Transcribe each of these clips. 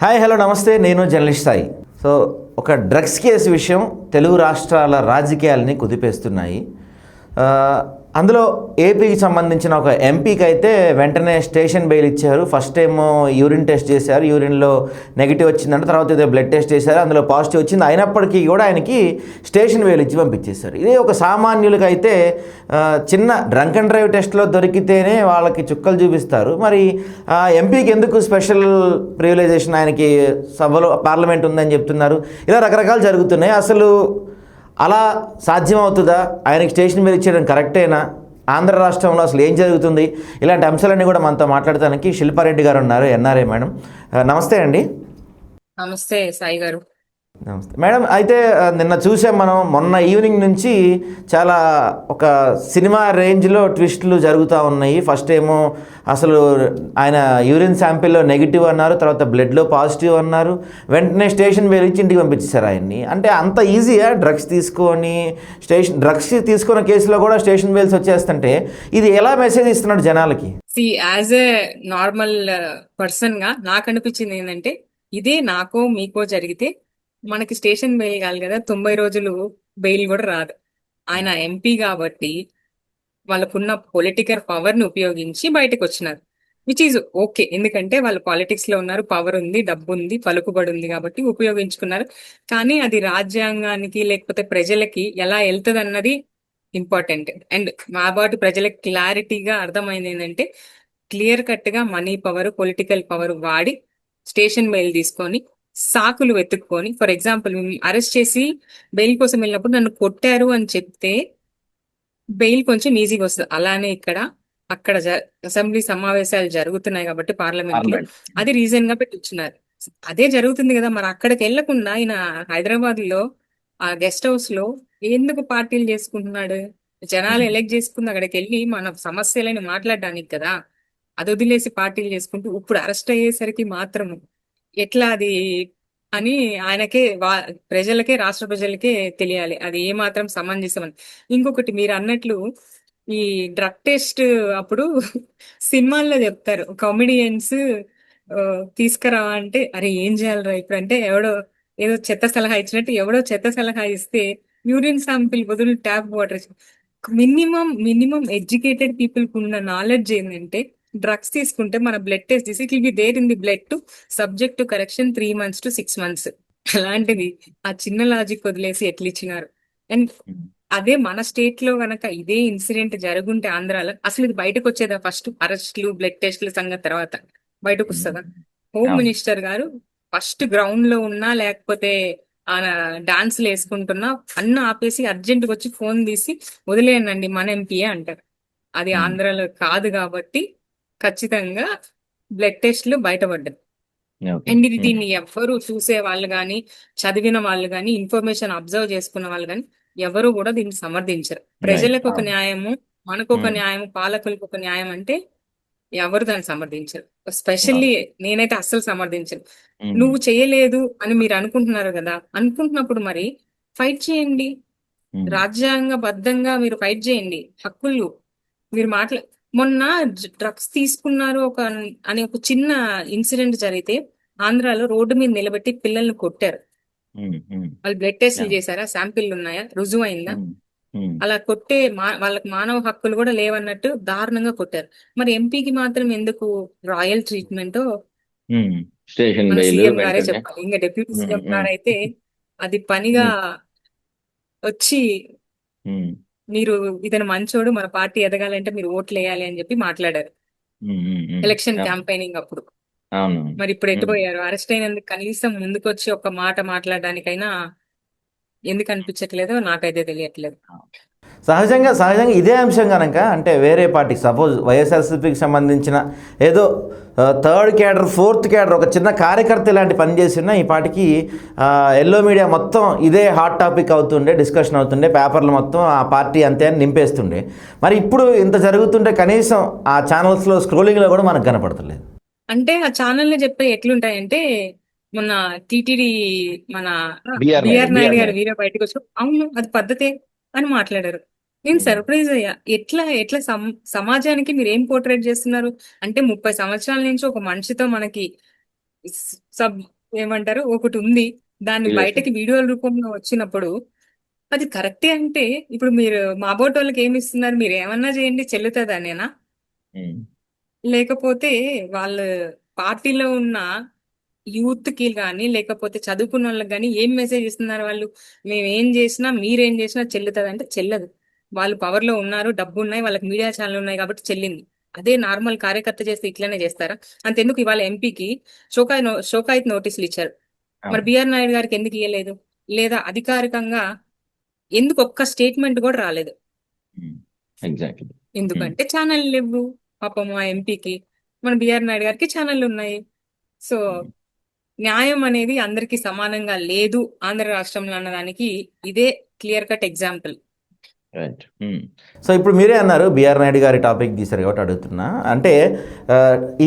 Hi hello నమస్తే, నేను journalist Sai. So ఒక డ్రగ్స్ కేసు విషయం తెలుగు రాష్ట్రాల రాజకీయాలని కుదిపేస్తున్నాయి. ఆ, అందులో ఏపీకి సంబంధించిన ఒక ఎంపీకి అయితే వెంటనే స్టేషన్ బెయిల్ ఇచ్చారు. ఫస్ట్ ఏమో యూరిన్ టెస్ట్ చేశారు, యూరిన్లో నెగిటివ్ వచ్చిందంటే తర్వాత ఏదో బ్లడ్ టెస్ట్ చేశారు, అందులో పాజిటివ్ వచ్చింది. అయినప్పటికీ కూడా ఆయనకి స్టేషన్ బెయిల్ ఇచ్చి పంపించేశారు. ఇది ఒక సామాన్యులకైతే చిన్న డ్రంక్ అండ్ డ్రైవ్ టెస్ట్లో దొరికితేనే వాళ్ళకి చుక్కలు చూపిస్తారు. మరి ఎంపీకి ఎందుకు స్పెషల్ ప్రివిలైజేషన్, ఆయనకి సభలో పార్లమెంట్ ఉందని చెప్తున్నారు. ఇలా రకరకాలు జరుగుతున్నాయి. అసలు అలా సాధ్యమవుతుందా? ఆయనకి స్టేషన్ మీద ఇచ్చేయడం కరెక్టేనా? ఆంధ్ర రాష్ట్రంలో అసలు ఏం జరుగుతుంది? ఇలాంటి అంశాలన్నీ కూడా మనతో మాట్లాడటానికి శిల్పారెడ్డి గారు ఉన్నారు, ఎన్ఆర్ఐ మేడం. నమస్తే అండి. నమస్తే సాయి గారు. నమస్తే మేడం. అయితే నిన్న చూసాం మనం, మొన్న ఈవినింగ్ నుంచి చాలా ఒక సినిమా రేంజ్లో ట్విస్టులు జరుగుతూ ఉన్నాయి. ఫస్ట్ ఏమో అసలు ఆయన యూరిన్ శాంపిల్లో నెగిటివ్ అన్నారు, తర్వాత బ్లడ్లో పాజిటివ్ అన్నారు, వెంటనే స్టేషన్ వేలిచ్చి ఇంటికి పంపించేశారు ఆయన్ని. అంటే అంత ఈజీగా డ్రగ్స్ తీసుకున్న కేసులో కూడా స్టేషన్ వేల్స్ వచ్చేస్తుంటే ఇది ఎలా మెసేజ్ ఇస్తున్నాడు జనాలకి? యాజ్ ఏ నార్మల్ పర్సన్ గా నాకు అనిపించింది ఏంటంటే, ఇదే నాకో మీకో జరిగితే మనకి స్టేషన్ బెయిల్ కాదు కదా, 90 రోజులు బెయిల్ కూడా రాదు. ఆయన ఎంపీ కాబట్టి వాళ్ళకున్న పొలిటికల్ పవర్ ని ఉపయోగించి బయటకు వచ్చినారు, విచ్ ఈజ్ ఓకే. ఎందుకంటే వాళ్ళు పాలిటిక్స్ లో ఉన్నారు, పవర్ ఉంది, డబ్బు ఉంది, పలుకుబడి ఉంది కాబట్టి ఉపయోగించుకున్నారు. కానీ అది రాజ్యాంగానికి లేకపోతే ప్రజలకి ఎలా వెళ్తుంది అన్నది ఇంపార్టెంట్. అండ్ మా బాటు ప్రజలకు క్లారిటీగా అర్థమైంది ఏంటంటే, క్లియర్ కట్ గా మనీ పవర్, పొలిటికల్ పవర్ వాడి స్టేషన్ బెయిల్ తీసుకొని సాకులు వెతుక్కొని, ఫర్ ఎగ్జాంపుల్ అరెస్ట్ చేసి బెయిల్ కోసం వెళ్ళినప్పుడు నన్ను కొట్టారు అని చెప్తే బెయిల్ కొంచెం ఈజీగా వస్తుంది. అలానే ఇక్కడ అక్కడ అసెంబ్లీ సమావేశాలు జరుగుతున్నాయి కాబట్టి పార్లమెంట్ లో అది రీజన్ గా పెట్టించున్నారు. అదే జరుగుతుంది కదా, మరి అక్కడికి వెళ్లకుండా ఆయన హైదరాబాద్ లో ఆ గెస్ట్ హౌస్ లో ఎందుకు పార్టీలు చేసుకుంటున్నాడు? జనాలు ఎలక్ట్ చేసుకుని అక్కడికి వెళ్ళి మన సమస్యలని మాట్లాడడానికి కదా. అది వదిలేసి పార్టీలు చేసుకుంటూ ఇప్పుడు అరెస్ట్ అయ్యేసరికి మాత్రం ఎట్లా అది అని ఆయనకే, ప్రజలకే, రాష్ట్ర ప్రజలకే తెలియాలి అది ఏ మాత్రం సమంజసం అని. ఇంకొకటి మీరు అన్నట్లు ఈ డ్రగ్ టెస్ట్ అప్పుడు సినిమాల్లో చెప్తారు కామెడియన్స్ తీసుకురా అంటే, అరే ఏం చేయాలరా ఇప్పుడు అంటే, ఎవడో ఏదో చెత్త సలహా ఇచ్చినట్టు ఎవడో చెత్త సలహా ఇస్తే యూరిన్ శాంపిల్ బదులు tap water. Minimum educated people కు ఉన్న నాలెడ్జ్ ఏంటంటే, డ్రగ్స్ తీసుకుంటే మన బ్లడ్ టెస్ట్ తీసి it will be there in the blood to subject to correction 3 months to 6 months. అలాంటిది ఆ చిన్న లాజిక్ వదిలేసి ఎట్లా ఇచ్చినారు. అండ్ అదే మన స్టేట్ లో గనక ఇదే ఇన్సిడెంట్ జరుగుంటే ఆంధ్రాలో అసలు ఇది బయటకు వచ్చేదా? ఫస్ట్ అరెస్టులు, బ్లడ్ టెస్ట్ల సంగతి తర్వాత బయటకు వస్తుందా? హోమ్ మినిస్టర్ గారు ఫస్ట్ గ్రౌండ్ లో ఉన్నా లేకపోతే ఆయన డాన్స్లు వేసుకుంటున్నా అన్న ఆపేసి అర్జెంట్ గా వచ్చి ఫోన్ తీసి వదిలేయండి మన ఎంపీఏ అంటారు. అది ఆంధ్రాలో కాదు కాబట్టి ఖచ్చితంగా బ్లడ్ టెస్ట్లు బయటపడ్డది. అండ్ ఇది దీన్ని ఎవ్వరు చూసే వాళ్ళు గాని, చదివిన వాళ్ళు గాని, ఇన్ఫర్మేషన్ అబ్జర్వ్ చేసుకున్న వాళ్ళు గాని ఎవరు కూడా దీన్ని సమర్థించరు. ప్రజలకు ఒక న్యాయము, మనకు ఒక న్యాయం, పాలకులకు ఒక న్యాయం అంటే ఎవరు దాన్ని సమర్థించరు. స్పెషల్లీ నేనైతే అస్సలు సమర్థించను. నువ్వు చేయలేదు అని మీరు అనుకుంటున్నారు కదా, అనుకుంటున్నప్పుడు మరి ఫైట్ చేయండి, రాజ్యాంగబద్ధంగా మీరు ఫైట్ చేయండి. హక్కులు మీరు మొన్న డ్రగ్స్ తీసుకున్నారు అని ఒక చిన్న ఇన్సిడెంట్ జరిగితే ఆంధ్రాలో రోడ్డు మీద నిలబెట్టి పిల్లల్ని కొట్టారు. వాళ్ళు బ్లడ్ టెస్ట్లు చేశారా? శాంపిల్ ఉన్నాయా? రుజువు అయిందా? అలా కొట్టే వాళ్ళకి మానవ హక్కులు కూడా లేవన్నట్టు దారుణంగా కొట్టారు. మరి ఎంపీకి మాత్రం ఎందుకు రాయల్ ట్రీట్మెంట్? మన సీఎం గారే చెప్పాలి. ఇంకా డిప్యూటీ సీఎం గారైతే అది పనిగా వచ్చి మీరు ఇతను మంచోడు, మన పార్టీ ఎదగాలంటే మీరు ఓట్లు వేయాలి అని చెప్పి మాట్లాడారు ఎలక్షన్ క్యాంపెయినింగ్ అప్పుడు. మరి ఇప్పుడు ఎట్టుపోయారు? అరెస్ట్ అయినందుకు కనీసం ముందుకొచ్చి ఒక మాట మాట్లాడడానికైనా ఎందుకు అనిపించట్లేదో నాకైతే తెలియట్లేదు. సహజంగా ఇదే అంశం కనుక అంటే వేరే పార్టీ, సపోజ్ వైఎస్ఆర్సీపీకి సంబంధించిన ఏదో థర్డ్ క్యాడర్, ఫోర్త్ క్యాడర్, ఒక చిన్న కార్యకర్త ఇలాంటి పని చేసినా ఈ పార్టీకి ఎల్లో మీడియా మొత్తం ఇదే హాట్ టాపిక్ అవుతుండే, డిస్కషన్ అవుతుండే, పేపర్లు మొత్తం ఆ పార్టీ అంతే అని నింపేస్తుండే. మరి ఇప్పుడు ఇంత జరుగుతుంటే కనీసం ఆ ఛానల్స్లో స్క్రోలింగ్లో కూడా మనకు కనపడతలేదు. అంటే ఆ ఛానల్లో చెప్పే ఎట్లుంటాయంటే, మొన్న టీటీడీ మన బిఆర్ నాయుడు గారు వీడియో బయటకు వచ్చి అవును అది పద్ధతే అని మాట్లాడారు. నేను సర్ప్రైజ్ అయ్యా. ఎట్లా సమాజానికి మీరు ఏం పోర్ట్రేట్ చేస్తున్నారు అంటే, 30 సంవత్సరాల నుంచి ఒక మనిషితో మనకి సబ్ ఏమంటారు ఒకటి ఉంది, దాన్ని రిలేషన్. బయటకి వీడియోల రూపంలో వచ్చినప్పుడు అది కరెక్టే అంటే ఇప్పుడు మీరు మా బోటి వాళ్ళకి ఏమి ఇస్తున్నారు, మీరు ఏమన్నా చేయండి చెల్లుతుందా నేనా? లేకపోతే వాళ్ళ పార్టీలో ఉన్న యూత్ కి కానీ లేకపోతే చదువుకున్న వాళ్ళకి కానీ ఏం మెసేజ్ ఇస్తున్నారు వాళ్ళు? మేము ఏం చేసినా మీరేం చేసినా చెల్లుతుంది అంటే చెల్లదు. వాళ్ళు పవర్ లో ఉన్నారు, డబ్బు ఉన్నాయి, వాళ్ళకి మీడియా ఛానల్ ఉన్నాయి కాబట్టి చెల్లింది. అదే నార్మల్ కార్యకర్త చేస్తే ఇట్లనే చేస్తారా? అంతెందుకు ఇవాళ ఎంపీకి షోకాయిత్ నోటీసులు ఇచ్చారు. మరి అవును. బిఆర్ నాయుడు గారికి ఎందుకు ఇవ్వలేదు? లేదా అధికారికంగా ఎందుకు ఒక్క స్టేట్మెంట్ కూడా రాలేదు? ఎగ్జాక్ట్లీ. ఎందుకంటే ఛానల్ లేవు పాపం ఆ ఎంపీకి. మన బిఆర్ నాయుడు గారికి ఛానల్ ఉన్నాయి. సో న్యాయం అనేది అందరికీ సమానంగా లేదు ఆంధ్ర రాష్ట్రంలో అన్నదానికి ఇదే clear cut example. Right. So ఇప్పుడు మీరే అన్నారు బిఆర్ నాయుడు గారి టాపిక్ తీశారు కాబట్టి అడుగుతున్నా. అంటే ఆ,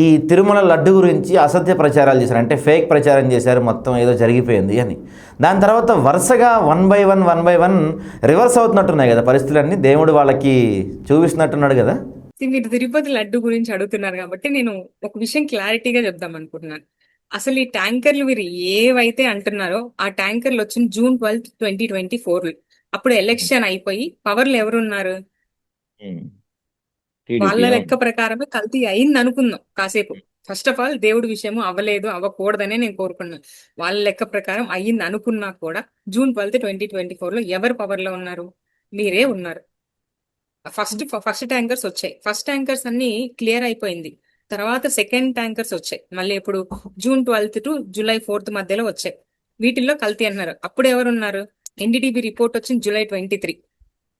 ఈ తిరుమల లడ్డు గురించి అసత్య ప్రచారాలు చేశారు, అంటే ఫేక్ ప్రచారం చేశారు, మొత్తం ఏదో జరిగిపోయింది అని. దాని తర్వాత వరుసగా వన్ బై వన్ రివర్స్ అవుతున్నట్టున్నాయి కదా పరిస్థితులన్నీ, దేవుడు వాళ్ళకి చూపిస్తున్నట్టున్నాడు కదా. మీరు తిరుపతి లడ్డు గురించి అడుగుతున్నారు కాబట్టి నేను ఒక విషయం క్లారిటీగా చెప్దాం అనుకుంటున్నాను. అసలు ఈ ట్యాంకర్లు మీరు ఏవైతే అంటున్నారో ఆ ట్యాంకర్లు వచ్చిన June 12, 2024. అప్పుడు ఎలక్షన్ అయిపోయి పవర్ లో ఎవరున్నారు? వాళ్ళ టీడీపీ. లెక్క ప్రకారమే కల్తీ అయింది అనుకుందాం కాసేపు. ఫస్ట్ ఆఫ్ ఆల్ దేవుడి విషయం అవ్వలేదు, అవ్వకూడదనే నేను కోరుకున్నాను. వాళ్ళ లెక్క ప్రకారం అయ్యింది అనుకున్నా కూడా June 12, 2024 ఎవరు పవర్ లో ఉన్నారు? మీరే ఉన్నారు. ఫస్ట్ ట్యాంకర్స్ వచ్చాయి. ఫస్ట్ ట్యాంకర్స్ అన్ని క్లియర్ అయిపోయింది. తర్వాత సెకండ్ ట్యాంకర్స్ వచ్చాయి మళ్ళీ ఇప్పుడు June 12 టు July 4 మధ్యలో వచ్చాయి. వీటిల్లో కల్తీ అన్నారు. అప్పుడు ఎవరున్నారు? ఎన్డీటీబీ రిపోర్ట్ వచ్చింది July 23.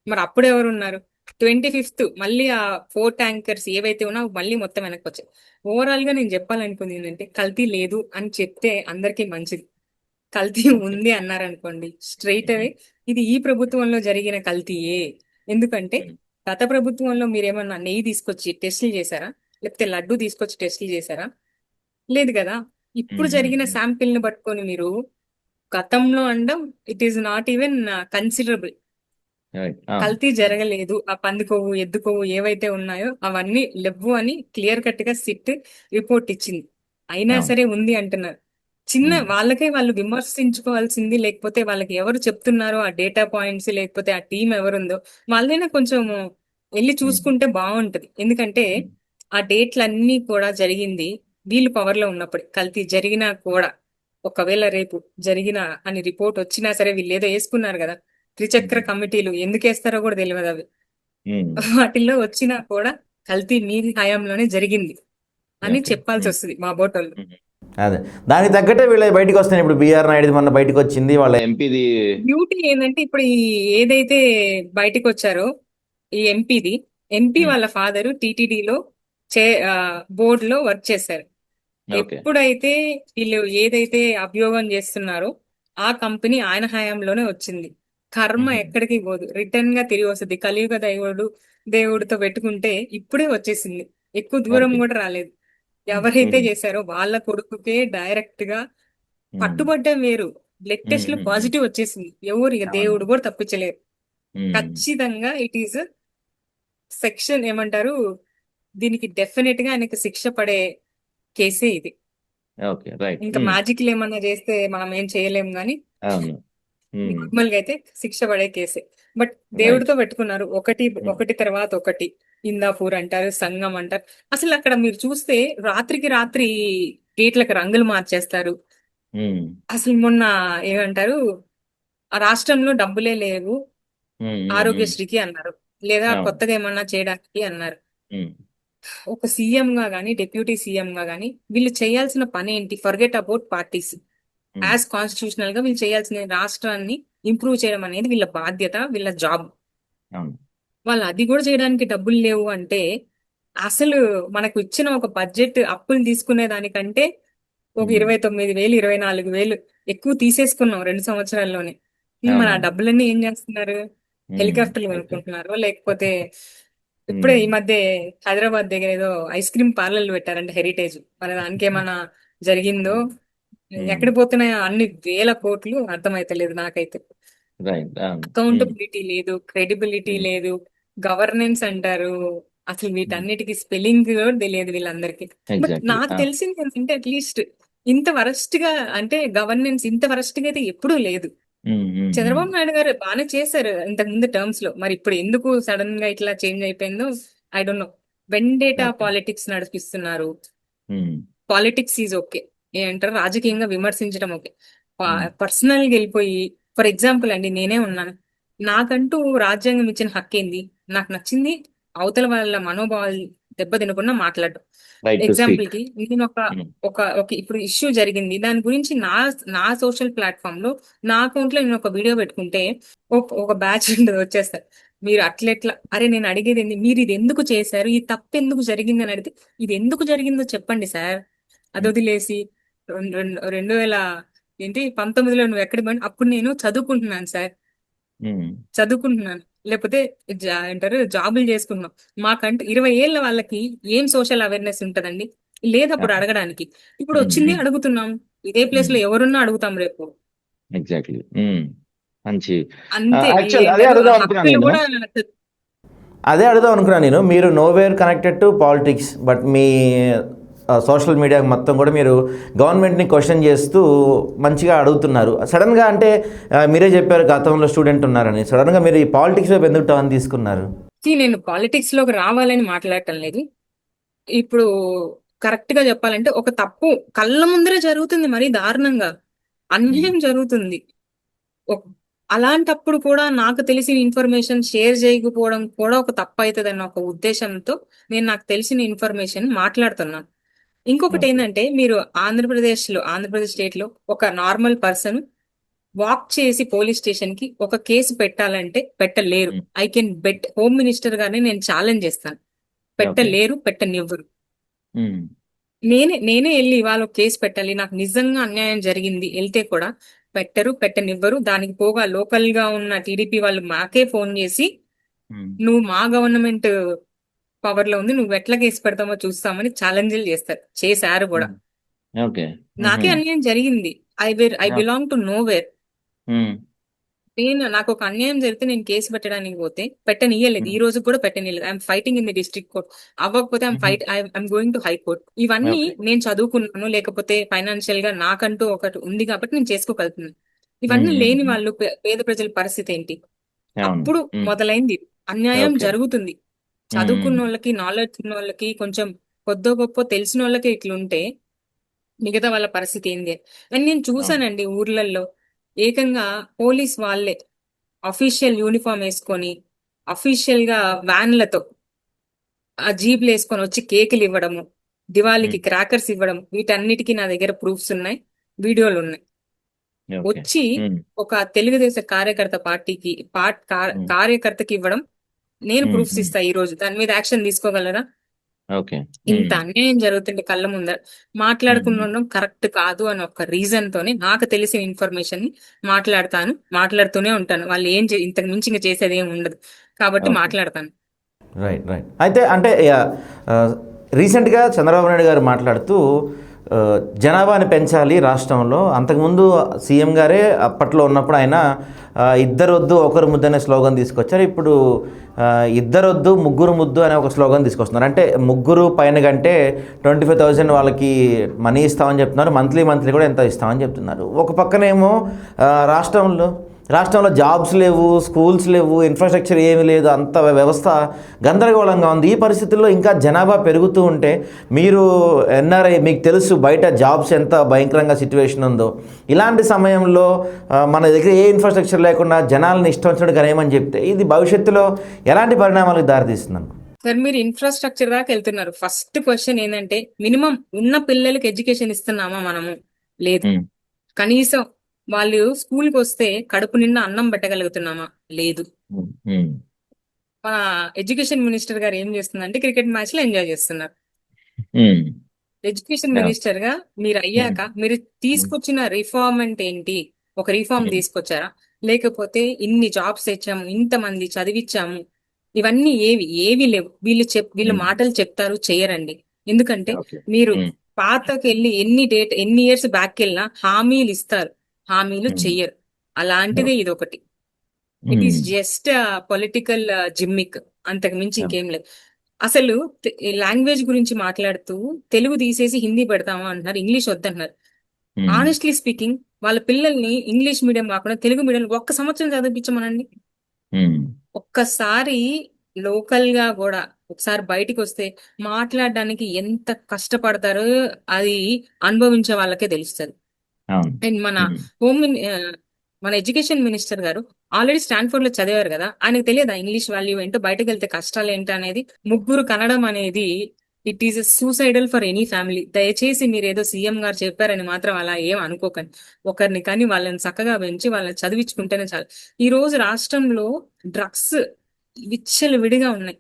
మరి అప్పుడు ఎవరున్నారు? 25th మళ్ళీ ఆ 4 ట్యాంకర్స్ ఏవైతే ఉన్నాయో మళ్ళీ మొత్తం వెనక్కి వచ్చాయి. ఓవరాల్ గా నేను చెప్పాలనుకుంది ఏంటంటే కల్తీ లేదు అని చెప్తే అందరికీ మంచిది. కల్తీ ఉంది అన్నారనుకోండి స్ట్రైట్ అవే ఇది ఈ ప్రభుత్వంలో జరిగిన కల్తీయే. ఎందుకంటే గత ప్రభుత్వంలో మీరేమన్నా నెయ్యి తీసుకొచ్చి టెస్టులు చేశారా? లేకపోతే లడ్డు తీసుకొచ్చి టెస్టులు చేశారా? లేదు కదా. ఇప్పుడు జరిగిన శాంపిల్ ని పట్టుకొని మీరు గతంలో అనడం it is not even considerable. కల్తీ జరగలేదు, ఆ పంది కొవ్వు ఎద్దు కొవ్వు ఏవైతే ఉన్నాయో అవన్నీ లెవ్వు అని క్లియర్ కట్ గా సిట్ రిపోర్ట్ ఇచ్చింది. అయినా అవును. సరే ఉంది అంటున్నారు. చిన్న వాళ్ళకే వాళ్ళు విమర్శించుకోవాల్సింది, లేకపోతే వాళ్ళకి ఎవరు చెప్తున్నారో ఆ డేటా పాయింట్స్, లేకపోతే ఆ టీం ఎవరుందో వాళ్ళైనా కొంచెం వెళ్ళి చూసుకుంటే బాగుంటది. ఎందుకంటే ఆ డేట్లన్నీ కూడా జరిగింది వీళ్ళు పవర్ లో ఉన్నప్పుడు. కల్తీ జరిగినా కూడా ఒకవేళ రేపు జరిగిన అని రిపోర్ట్ వచ్చినా సరే వీళ్ళు ఏదో వేసుకున్నారు కదా త్రిచక్ర కమిటీలు, ఎందుకు వేస్తారో కూడా తెలియదు అవి. వాటిల్లో వచ్చినా కూడా కల్తీ మీ హయాంలోనే జరిగింది అని Okay. చెప్పాల్సి వస్తుంది మా బోటోళ్ళు. అదే దానికి తగ్గట్టే వీళ్ళు బయటకు వస్తున్నాయి. ఇప్పుడు బిఆర్ నాయుడు మొన్న బయటకు వచ్చింది, వాళ్ళ ఎంపీది. బ్యూటీ ఏంటంటే ఇప్పుడు ఈ ఏదైతే బయటకు వచ్చారో ఈ ఎంపీ వాళ్ళ ఫాదరు టీటీడీలో బోర్డ్ లో వర్క్ చేశారు. ఓకే. ఎప్పుడైతే వీళ్ళు ఏదైతే అభియోగం చేస్తున్నారో ఆ కంపెనీ ఆయన హయాంలోనే వచ్చింది. కర్మ ఎక్కడికి పోదు, రిటర్న్ గా తిరిగి వస్తుంది. కలియుగ దేవుడితో పెట్టుకుంటే ఇప్పుడే వచ్చేసింది, ఎక్కువ దూరం Okay. కూడా రాలేదు. ఎవరైతే చేశారో వాళ్ళ కొడుకుకే డైరెక్ట్ గా పట్టుబడ్డం వేరు. బ్లడ్ టెస్ట్ లో పాజిటివ్ వచ్చేసింది. ఎవరు ఇక దేవుడు కూడా తప్పించలేరు. ఖచ్చితంగా ఇట్ ఈస్ సెక్షన్ ఏమంటారు, దీనికి డెఫినెట్ గా ఆయనకి శిక్ష పడే కేసే ఇది. ఓకే. రైట్. ఇంకా మ్యాజిక్లు ఏమన్నా చేస్తే మనం ఏం చేయలేం గానీ అవును. నార్మల్ గా అయితే శిక్ష పడే కేసే. బట్ దేవుడితో పెట్టుకున్నారు ఒకటి తర్వాత ఒకటి. ఇందాపూర్ అంటారు, సంఘం అంటారు. అసలు అక్కడ మీరు చూస్తే రాత్రికి రాత్రి గేట్లకు రంగులు మార్చేస్తారు. అసలు మొన్న ఏమంటారు, ఆ రాష్ట్రంలో డబ్బులే లేవు ఆరోగ్యశ్రీకి అన్నారు, లేదా అవును. కొత్తగా ఏమన్నా చేయడానికి అన్నారు. ఒక సీఎం గా గానీ డిప్యూటీ సీఎం గా గానీ వీళ్ళు చేయాల్సిన పని ఏంటి? Forget about parties. As constitutional గా వీళ్ళు చేయాల్సిన రాష్ట్రాన్ని ఇంప్రూవ్ చేయడం అనేది వీళ్ళ బాధ్యత, వీళ్ళ జాబ్. అవును. వాళ్ళు అది కూడా చేయడానికి డబ్బులు లేవు అంటే అసలు మనకు ఇచ్చిన ఒక బడ్జెట్ అప్పులు తీసుకునే దానికంటే ఒక 29,000 24,000 ఎక్కువ తీసేసుకున్నాం 2 సంవత్సరాల్లోనే. మన ఆ అవును. డబ్బులన్నీ ఏం చేస్తున్నారు? హెలికాప్టర్లు కొనుక్కుంటున్నారు. లేకపోతే ఇప్పుడే ఈ మధ్య హైదరాబాద్ దగ్గర ఏదో ఐస్ క్రీమ్ పార్లర్లు పెట్టారంటే హెరిటేజ్. మరి దానికి ఏమన్నా జరిగిందో? ఎక్కడ పోతున్నాయో అన్ని వేల కోట్లు అర్థమైతలేదు నాకైతే. రైట్. అకౌంటబిలిటీ లేదు, క్రెడిబిలిటీ లేదు, గవర్నెన్స్ అంటారు. అసలు వీటన్నిటికీ స్పెల్లింగ్ కూడా తెలియదు వీళ్ళందరికీ. But exactly. నాకు తెలిసింది ఏంటంటే అట్లీస్ట్ ఇంత వరస్ట్ గా అంటే గవర్నెన్స్ ఇంత వరస్ట్ గా అయితే ఎప్పుడూ లేదు. చంద్రబాబు నాయుడు గారు బాగానే చేశారు ఇంతకు ముందు టర్మ్స్ లో. మరి ఇప్పుడు ఎందుకు సడన్ గా ఇట్లా చేంజ్ అయిపోయిందో I don't know. Vendetta okay. Politics నడిపిస్తున్నారు. పాలిటిక్స్ ఈజ్ ఓకే, ఏంటారు రాజకీయంగా విమర్శించడం ఓకే. పర్సనల్ గా వెళ్ళిపోయి, ఫర్ ఎగ్జాంపుల్ అండి, నేనే ఉన్నాను, నాకంటూ రాజ్యాంగం ఇచ్చిన హక్కు ఏంది? నాకు నచ్చింది అవతల వాళ్ళ మనోభావాలు దెబ్బతినకుండా మాట్లాడడం. Right to example speak. కి నేను ఒక ఇప్పుడు ఇష్యూ జరిగింది, దాని గురించి నా సోషల్ ప్లాట్ఫామ్ లో నా అకౌంట్ లో నేను ఒక వీడియో పెట్టుకుంటే ఒక బ్యాచ్ ఉండదు వచ్చేస్తారు. మీరు అట్లెట్లా, అరే నేను అడిగేది ఏంది, మీరు ఇది ఎందుకు చేశారు, ఈ తప్పు ఎందుకు జరిగింది అని అడిగితే ఇది ఎందుకు జరిగిందో చెప్పండి సార్. అది వదిలేసి 2000 ఏంటి 19లో నువ్వు ఎక్కడ పోయినా, అప్పుడు నేను చదువుకుంటున్నాను సార్, చదువుకుంటున్నాను, లేకపోతే అంటారు జాబులు చేసుకుంటున్నాం. మాకంటూ 20 ఏళ్ళ వాళ్ళకి ఏం సోషల్ అవేర్నెస్ ఉంటదండి? లేదు అప్పుడు అడగడానికి. ఇప్పుడు వచ్చింది అడుగుతున్నాం. ఇదే ప్లేస్ లో ఎవరున్నా అడుగుతాం రేపు. ఎగ్జాక్ట్లీ. మంచి అంతే. యాక్చువల్ అదే ఏంటారు అడుగుదాం అనుకున్నాను హక్కులు నేను. కూడా అదే అడుగుదాం అనుకున్నాను నేను. మీరు nowhere connected to politics, but me social media మొత్తం కూడా మీరు గవర్నమెంట్ని క్వశ్చన్ చేస్తూ మంచిగా అడుగుతున్నారు. సడన్గా అంటే మీరే చెప్పారు గతంలో స్టూడెంట్ ఉన్నారని, సడన్గా మీరు ఈ పాలిటిక్స్ వైపు ఎందుకు టర్న్ తీసుకున్నారు? నేను పాలిటిక్స్ లోకి రావాలని మాట్లాడటం లేదు. ఇప్పుడు కరెక్ట్ గా చెప్పాలంటే ఒక తప్పు కళ్ళ ముందరే జరుగుతుంది, మరీ దారుణంగా అన్యాయం జరుగుతుంది. ఒక- అలాంటప్పుడు కూడా నాకు తెలిసిన ఇన్ఫర్మేషన్ షేర్ చేయకపోవడం కూడా ఒక తప్పు అవుతుంది అన్న ఒక ఉద్దేశంతో నేను నాకు తెలిసిన ఇన్ఫర్మేషన్ మాట్లాడుతున్నాను. ఇంకొకటి ఓకే. ఏంటంటే, మీరు ఆంధ్రప్రదేశ్ స్టేట్ లో ఒక నార్మల్ పర్సన్ వాక్ చేసి పోలీస్ స్టేషన్ కి ఒక కేసు పెట్టాలంటే పెట్టలేరు. I can bet home minister గానే నేను ఛాలెంజ్ చేస్తాను, పెట్టలేరు, పెట్టనివ్వరు. నేనే వెళ్ళి ఇవాళ ఒక కేసు పెట్టాలి, నాకు నిజంగా అన్యాయం జరిగింది, వెళ్తే కూడా పెట్టరు, పెట్టనివ్వరు. దానికి పోగా లోకల్ గా ఉన్న టీడీపీ వాళ్ళు మాకే ఫోన్ చేసి నువ్వు మా గవర్నమెంట్ పవర్ లో ఉంది, నువ్వు ఎట్లా కేసు పెడతామో చూస్తామని ఛాలెంజ్లు చేశారు కూడా. ఓకే. నాకే అన్యాయం జరిగింది. I belong to nowhere. నాకు ఒక అన్యాయం జరిగితే నేను కేసు పెట్టడానికి పోతే పెట్టనియలేదు, ఈ రోజు కూడా పెట్టనియలేదు. I'm fighting in the district court. అవ్వకపోతే ఐఎమ్ గోయింగ్ టు హైకోర్ట్. ఇవన్నీ ఓకే. నేను చదువుకున్నాను, లేకపోతే ఫైనాన్షియల్ గా నాకంటూ ఒకటి ఉంది కాబట్టి నేను చేసుకోగలుగుతున్నాను. ఇవన్నీ లేని వాళ్ళు, పేద ప్రజల పరిస్థితి ఏంటి? అప్పుడు మొదలైంది అన్యాయం ఓకే. జరుగుతుంది. చదువుకున్న వాళ్ళకి, నాలెడ్జ్ ఉన్న వాళ్ళకి, కొంచెం కొద్దో గొప్ప తెలిసిన వాళ్ళకి ఇట్లుంటే మిగతా వాళ్ళ పరిస్థితి ఏంది అని నేను చూసానండి. ఊర్లలో ఏకంగా పోలీస్ వాళ్ళే అఫీషియల్ యూనిఫామ్ వేసుకొని, అఫీషియల్ గా వ్యాన్లతో ఆ జీప్లు వేసుకొని వచ్చి కేకులు ఇవ్వడము, దివాళీకి క్రాకర్స్ ఇవ్వడం, వీటన్నిటికీ నా దగ్గర ప్రూఫ్స్ ఉన్నాయి, వీడియోలు ఉన్నాయి. వచ్చి ఒక తెలుగుదేశం పార్టీకి కార్యకర్తకి ఇవ్వడం, నేను ప్రూఫ్స్ ఇస్తా ఈ రోజు. దాని మీద యాక్షన్ తీసుకోగలరా? ఓకే. ఇంత అన్యాయం జరుగుతుంటే కళ్ళ ముందర మాట్లాడుకుంటుండడం కరెక్ట్ కాదు అని ఒక రీజన్ తోనే నాకు తెలిసిన ఇన్ఫర్మేషన్ ని మాట్లాడుతూనే ఉంటాను. వాళ్ళు ఇంతకు మించి ఇంకా చేసేది ఏమి ఉండదు కాబట్టి మాట్లాడతాను. రైట్. అయితే అంటే రీసెంట్గా చంద్రబాబు నాయుడు గారు మాట్లాడుతూ జనాభాని పెంచాలి రాష్ట్రంలో. అంతకుముందు సీఎం గారే అప్పట్లో ఉన్నప్పుడు ఆయన ఇద్దరొద్దు ఒకరు ముద్దు అనే స్లోగన్ తీసుకొచ్చారు. ఇప్పుడు ఇద్దరొద్దు ముగ్గురు ముద్దు అనే ఒక స్లోగన్ తీసుకొస్తున్నారు. అంటే ముగ్గురు పైన కంటే 25,000 వాళ్ళకి మనీ ఇస్తామని చెప్తున్నారు, మంత్లీ కూడా ఎంత ఇస్తామని చెప్తున్నారు. ఒక పక్కనేమో రాష్ట్రంలో జాబ్స్ లేవు, స్కూల్స్ లేవు, ఇన్ఫ్రాస్ట్రక్చర్ ఏమీ లేదు, అంత వ్యవస్థ గందరగోళంగా ఉంది. ఈ పరిస్థితుల్లో ఇంకా జనాభా పెరుగుతూ ఉంటే, మీరు ఎన్ఆర్ఐ, మీకు తెలుసు బయట జాబ్స్ ఎంత భయంకరంగా సిచ్యువేషన్ ఉందో. ఇలాంటి సమయంలో మన దగ్గర ఏ ఇన్ఫ్రాస్ట్రక్చర్ లేకుండా జనాలను ఇష్టం వచ్చినట్టు కనేయమని చెప్తే ఇది భవిష్యత్తులో ఎలాంటి పరిణామాలకు దారితీస్తుందను? సార్, మీరు ఇన్ఫ్రాస్ట్రక్చర్ దాకా వెళ్తున్నారు. ఫస్ట్ క్వశ్చన్ ఏంటంటే, మినిమం ఉన్న పిల్లలకి ఎడ్యుకేషన్ ఇస్తున్నామా మనము? లేదు. కనీసం వాళ్ళు స్కూల్కి వస్తే కడుపు నిండా అన్నం పెట్టగలుగుతున్నామా? లేదు. మన ఎడ్యుకేషన్ మినిస్టర్ గారు ఏం చేస్తుందంటే క్రికెట్ మ్యాచ్ లో ఎంజాయ్ చేస్తున్నారు. ఎడ్యుకేషన్ మినిస్టర్ గా మీరు అయ్యాక మీరు తీసుకొచ్చిన రిఫార్మెంట్ ఏంటి? ఒక రిఫార్మ్ తీసుకొచ్చారా? లేకపోతే ఇన్ని జాబ్స్ తెచ్చాము, ఇంతమంది చదివించాము, ఇవన్నీ ఏవి లేవు. వీళ్ళు మాటలు చెప్తారు, చేయరండి. ఎందుకంటే మీరు పాతకి వెళ్ళి ఎన్ని ఇయర్స్ బ్యాక్ వెళ్ళినా హామీలు ఇస్తారు, హామీలు చెయ్యరు. అలాంటిదే ఇదొకటి. It is just political gimmick, అంతకు మించి ఇంకేం లేదు. అసలు లాంగ్వేజ్ గురించి మాట్లాడుతూ తెలుగు తీసేసి హిందీ పెడతామా అంటున్నారు, ఇంగ్లీష్ వద్దంటున్నారు. ఉమ్, ఆనెస్ట్లీ స్పీకింగ్ వాళ్ళ పిల్లల్ని ఇంగ్లీష్ మీడియం కాకుండా తెలుగు మీడియం 1 సంవత్సరం చదివించమనండి. ఉమ్, ఒక్కసారి లోకల్ గా కూడా ఒకసారి బయటికి వస్తే మాట్లాడడానికి ఎంత కష్టపడతారో అది అనుభవించే వాళ్ళకే తెలుస్తుంది. అవును. అండ్ మన ఉమ్, హోమ్ మిన్- ఆ, మన ఎడ్యుకేషన్ మినిస్టర్ గారు ఆల్రెడీ స్టాన్ఫోర్డ్ లో చదివారు కదా, ఆయనకు తెలియదా ఇంగ్లీష్ వాల్యూ ఏంటో, బయటకు వెళ్తే కష్టాలు ఏంటో అనేది. ముగ్గురు కనడం అనేది it is suicidal for any family. దయచేసి మీరు ఏదో సీఎం గారు చెప్పారని మాత్రం అలా ఏం అనుకోకండి. ఒకరిని కానీ వాళ్ళని చక్కగా పెంచి వాళ్ళని చదివించుకుంటేనే చాలు. ఈ రోజు రాష్ట్రంలో డ్రగ్స్ విచ్చలు విడిగా ఉన్నాయి.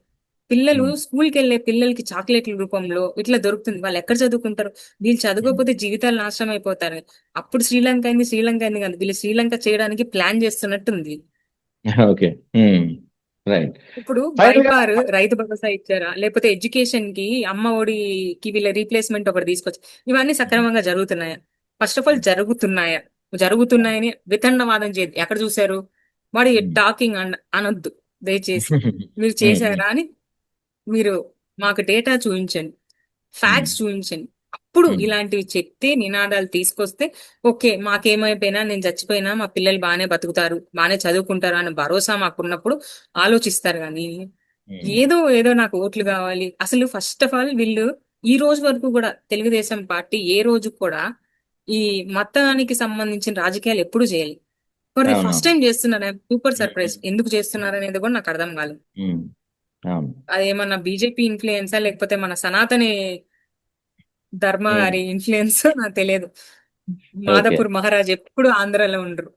పిల్లలు ఉమ్, స్కూల్కి వెళ్లే పిల్లలకి చాక్లెట్ల రూపంలో ఇట్లా దొరుకుతుంది. వాళ్ళు ఎక్కడ చదువుకుంటారు? వీళ్ళు చదువుకోకపోతే జీవితాలు నాశనం అయిపోతారు. అప్పుడు శ్రీలంక అయింది కాదు, వీళ్ళు శ్రీలంక చేయడానికి ప్లాన్ చేస్తున్నట్టుంది. ఓకే. ఉమ్, రైట్. ఇప్పుడు ఫైనల్ గా బైపార్ రైతు భరోసా ఇచ్చారా, లేకపోతే ఎడ్యుకేషన్ కి అమ్మ ఒడికి వీళ్ళ రీప్లేస్మెంట్ ఒకటి తీసుకొచ్చి ఇవన్నీ సక్రమంగా జరుగుతున్నాయా? ఫస్ట్ ఆఫ్ ఆల్ జరుగుతున్నాయా? జరుగుతున్నాయని వితండవాదం చేయదు. ఎక్కడ చూశారు? వాడు ఉమ్, టాకింగ్ అనొద్దు దయచేసి. మీరు ఉమ్, ఉమ్, చేశారా అని మీరు మాకు డేటా చూపించండి, ఉమ్, ఫ్యాక్ట్స్ చూపించండి. అప్పుడు ఉమ్, ఇలాంటివి చెప్తే, నినాదాలు తీసుకొస్తే ఓకే, మాకేమైపోయినా నేను చచ్చిపోయినా మా పిల్లలు బాగానే బతుకుతారు, బాగానే చదువుకుంటారు అనే భరోసా మాకున్నప్పుడు ఆలోచిస్తారు. కానీ ఉమ్, ఏదో ఏదో నాకు ఓట్లు కావాలి. అసలు ఫస్ట్ ఆఫ్ ఆల్ వీళ్ళు ఈ రోజు వరకు కూడా తెలుగుదేశం పార్టీ ఏ రోజు కూడా ఈ మతానికి సంబంధించిన రాజకీయాలు ఎప్పుడు చేయాలి. ఫర్ ది ఫస్ట్ అవునవును. టైం చేస్తున్నారు. సూపర్ ఉమ్, సర్ప్రైజ్. ఎందుకు చేస్తున్నారు అనేది కూడా నాకు అర్థం కాలేదు. ఉమ్, అవును. అదేమన్నా బీజేపీ ఇన్ఫ్లుయెన్సా, లేకపోతే మన సనాతని ధర్మ ఉమ్, గారి ఇన్ఫ్లుయెన్స్ నాకు తెలియదు. ఓకే. మాదాపూర్ మహారాజ్ ఎప్పుడు ఆంధ్రాలో ఉండరు.